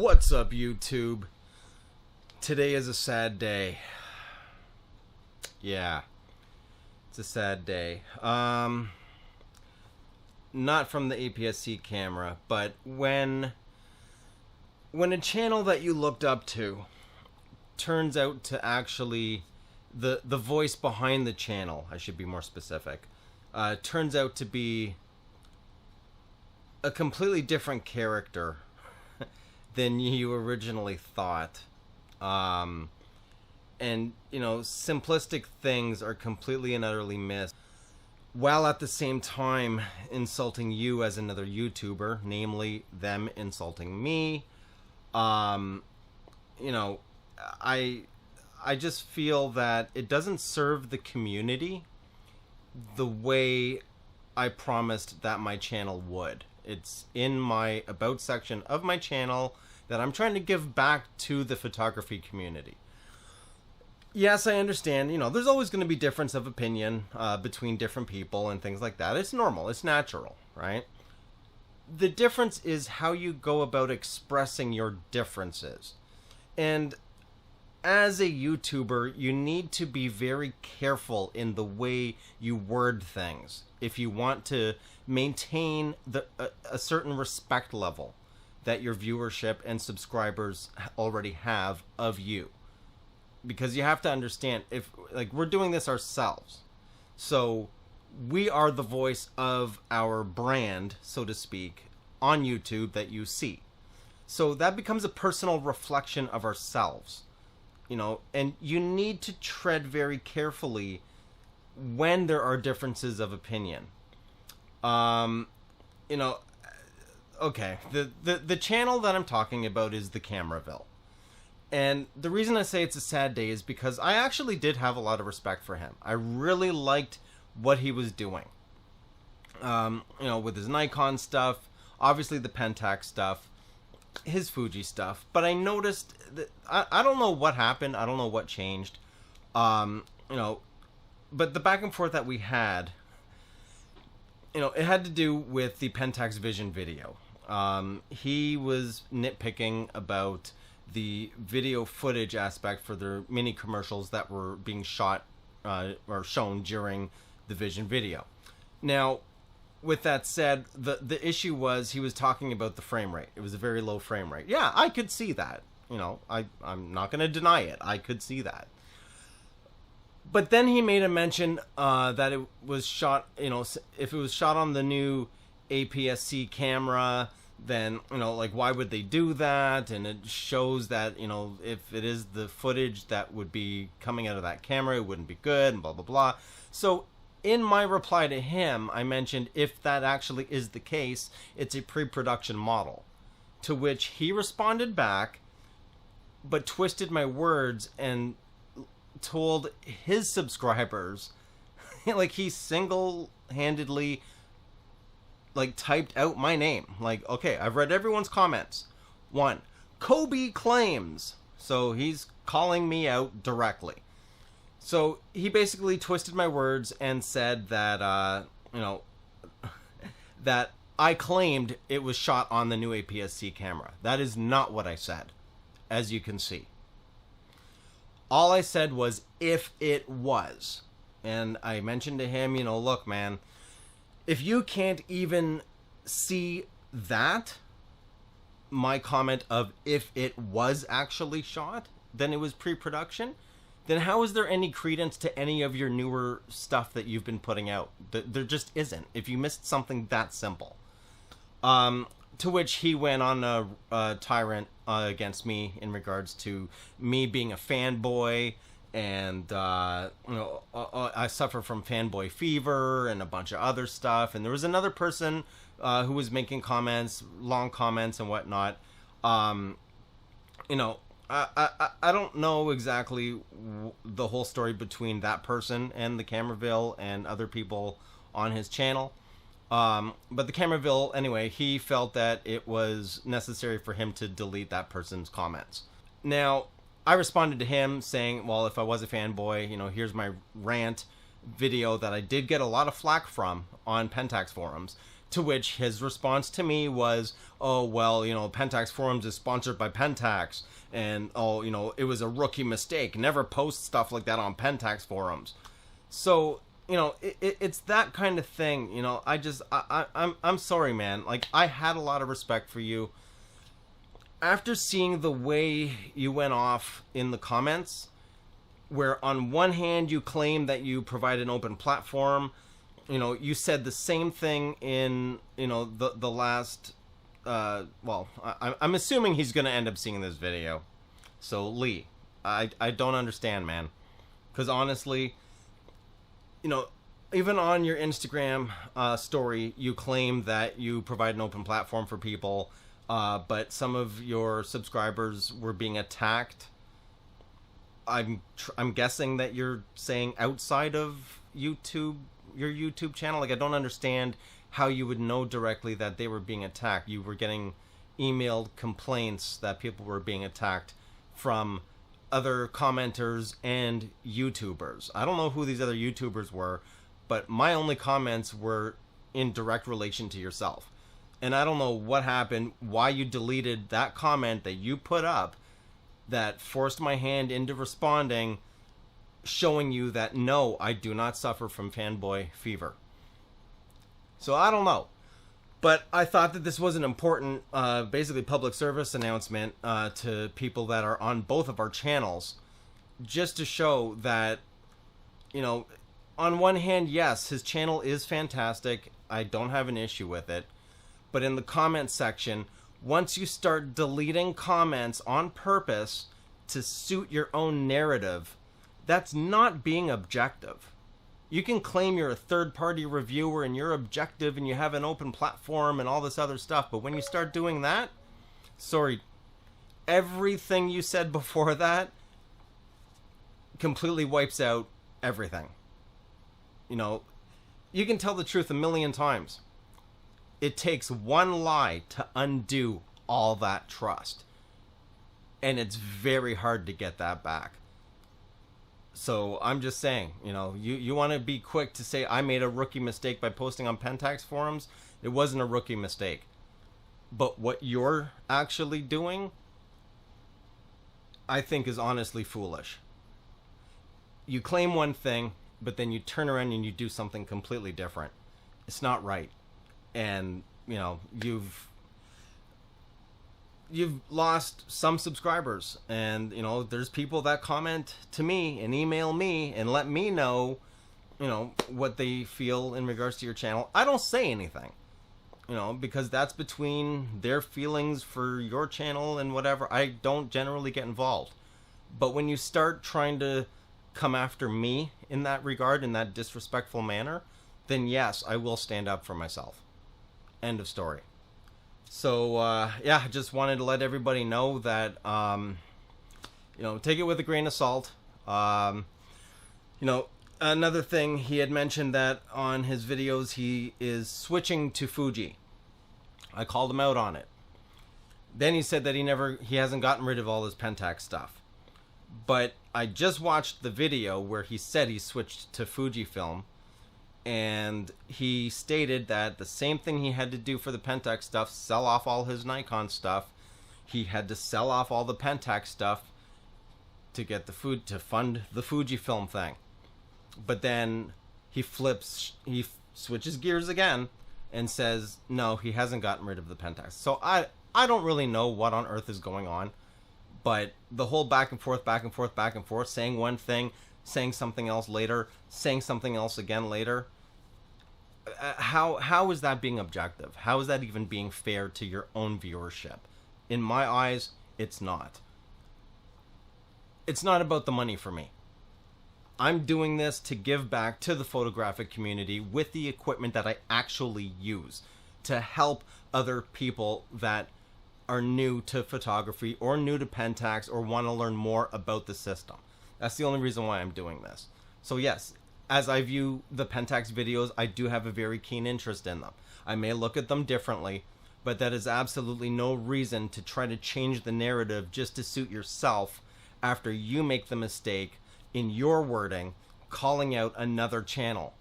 What's up, YouTube? Today is a sad day. Yeah, it's a sad day. Not from the APS-C camera, but when a channel that you looked up to turns out to actually the voice behind the channel, I should be more specific, turns out to be a completely different character than you originally thought. And, you know, simplistic things are completely and utterly missed, while at the same time insulting you as another YouTuber, namely them insulting me. You know, I just feel that it doesn't serve the community the way I promised that my channel would. It's in my About section of my channel that I'm trying to give back to the photography community. Yes, I understand, you know, there's always going to be difference of opinion between different people and things like that. It's normal, it's natural, right? The difference is how you go about expressing your differences. And as a YouTuber, you need to be very careful in the way you word things if you want to maintain a certain respect level that your viewership and subscribers already have of you. Because you have to understand, if like we're doing this ourselves, so we are the voice of our brand, so to speak, on YouTube that you see. So that becomes a personal reflection of ourselves, you know, and you need to tread very carefully when there are differences of opinion. You know, okay, the channel that I'm talking about is the Cameraville. And the reason I say it's a sad day is because I actually did have a lot of respect for him. I really liked what he was doing. You know, with his Nikon stuff, obviously the Pentax stuff, his Fuji stuff. But I noticed that, I don't know what happened. I don't know what changed. You know, but the back and forth that we had, you know, it had to do with the Pentax Vision video. He was nitpicking about the video footage aspect for their mini commercials that were being shot or shown during the Vision video. Now, with that said, the issue was he was talking about the frame rate. It was a very low frame rate. Yeah, I could see that. You know, I'm not going to deny it. I could see that. But then he made a mention that it was shot, you know, if it was shot on the new APS-C camera, then, you know, like, why would they do that? And it shows that, you know, if it is the footage that would be coming out of that camera, it wouldn't be good, and blah, blah, blah. So in my reply to him, I mentioned if that actually is the case, it's a pre-production model. To which he responded back, but twisted my words and told his subscribers, like, he single-handedly, like, typed out my name. Like, okay, I've read everyone's comments. 1, Kobe claims. So he's calling me out directly. So he basically twisted my words and said that, you know, that I claimed it was shot on the new APS-C camera. That is not what I said, as you can see. All I said was, if it was. And I mentioned to him, you know, look, man, if you can't even see that, my comment of if it was actually shot, then it was pre-production, then how is there any credence to any of your newer stuff that you've been putting out? There just isn't, if you missed something that simple. To which he went on a tyrant against me in regards to me being a fanboy, and you know, I suffer from fanboy fever and a bunch of other stuff. And there was another person who was making comments, long comments and whatnot. You know, I don't know exactly the whole story between that person and the Cameraville and other people on his channel. But the Cameraville, anyway, he felt that it was necessary for him to delete that person's comments. Now, I responded to him saying, well, if I was a fanboy, you know, here's my rant video that I did get a lot of flack from on Pentax forums, To which his response to me was, oh, well, you know, Pentax Forums is sponsored by Pentax. And, oh, you know, it was a rookie mistake. Never post stuff like that on Pentax Forums. So, you know, it's that kind of thing. You know, I'm sorry, man. Like, I had a lot of respect for you. After seeing the way you went off in the comments, where on one hand you claim that you provide an open platform, you know, you said the same thing in, you know, the last, well, I'm assuming he's going to end up seeing this video. So, Lee, I don't understand, man. Because honestly, you know, even on your Instagram story, you claim that you provide an open platform for people, but some of your subscribers were being attacked. I'm guessing that you're saying outside of YouTube, your YouTube channel. Like, I don't understand how you would know directly that they were being attacked. You were getting emailed complaints that people were being attacked from other commenters and YouTubers. I don't know who these other YouTubers were, but my only comments were in direct relation to yourself. And I don't know what happened, why you deleted that comment that you put up that forced my hand into responding, showing you that no, I do not suffer from fanboy fever. So I don't know. But I thought that this was an important, basically public service announcement to people that are on both of our channels, just to show that, you know, on one hand, yes, his channel is fantastic. I don't have an issue with it. But in the comment section, once you start deleting comments on purpose to suit your own narrative, that's not being objective. You can claim you're a third-party reviewer and you're objective and you have an open platform and all this other stuff, but when you start doing that, sorry, everything you said before that completely wipes out everything. You know, you can tell the truth a million times. It takes one lie to undo all that trust. And it's very hard to get that back. So I'm just saying, you know, you want to be quick to say I made a rookie mistake by posting on Pentax Forums. It wasn't a rookie mistake. But what you're actually doing, I think, is honestly foolish. You claim one thing, but then you turn around and you do something completely different. It's not right. And, you know, you've lost some subscribers, and, you know, there's people that comment to me and email me and let me know, you know, what they feel in regards to your channel. I don't say anything, you know, because that's between their feelings for your channel and whatever. I don't generally get involved. But when you start trying to come after me in that regard, in that disrespectful manner, then yes, I will stand up for myself. End of story. So, yeah, I just wanted to let everybody know that, you know, take it with a grain of salt. You know, another thing, he had mentioned that on his videos he is switching to Fuji. I called him out on it. Then he said that he hasn't gotten rid of all his Pentax stuff. But I just watched the video where he said he switched to Fujifilm. And he stated that the same thing he had to do for the Pentax stuff, sell off all his Nikon stuff. He had to sell off all the Pentax stuff to get the to fund the Fujifilm thing. But then he switches gears again and says, no, he hasn't gotten rid of the Pentax. So I don't really know what on earth is going on. But the whole back and forth, saying one thing, saying something else later, saying something else again later. How is that being objective? How is that even being fair to your own viewership? In my eyes, it's not. It's not about the money for me. I'm doing this to give back to the photographic community with the equipment that I actually use to help other people that are new to photography or new to Pentax or want to learn more about the system. That's the only reason why I'm doing this. So yes, as I view the Pentax videos, I do have a very keen interest in them. I may look at them differently, but that is absolutely no reason to try to change the narrative just to suit yourself after you make the mistake in your wording calling out another channel.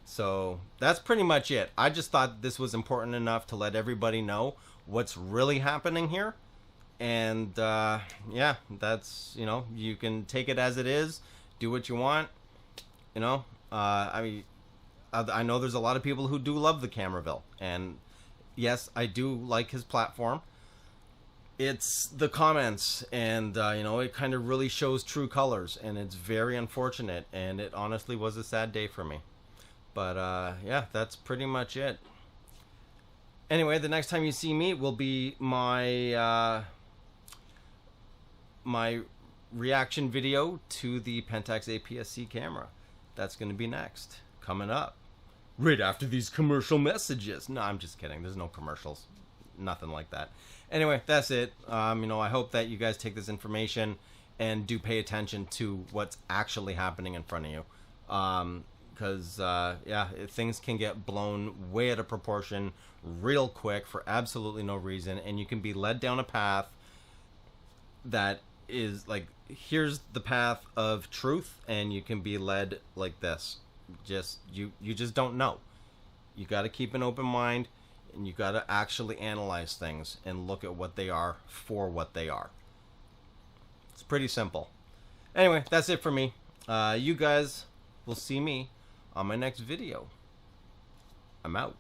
So that's pretty much it. I just thought this was important enough to let everybody know what's really happening here. And yeah, that's, you know, you can take it as it is, do what you want. You know, I mean, I know there's a lot of people who do love the Cameraville, and yes, I do like his platform. It's the comments, and you know, it kind of really shows true colors, and it's very unfortunate, and it honestly was a sad day for me. But yeah, that's pretty much it. Anyway, the next time you see me will be my my reaction video to the Pentax APS-C camera. That's going to be next, coming up right after these commercial messages. No, I'm just kidding. There's no commercials, nothing like that. Anyway, that's it. You know, I hope that you guys take this information and do pay attention to what's actually happening in front of you. Because yeah, things can get blown way out of proportion real quick for absolutely no reason, and you can be led down a path that is like, here's the path of truth, and you can be led like this. Just you just don't know. You got to keep an open mind, and you got to actually analyze things and look at what they are for what they are. It's pretty simple. Anyway, that's it for me. You guys will see me on my next video. I'm out.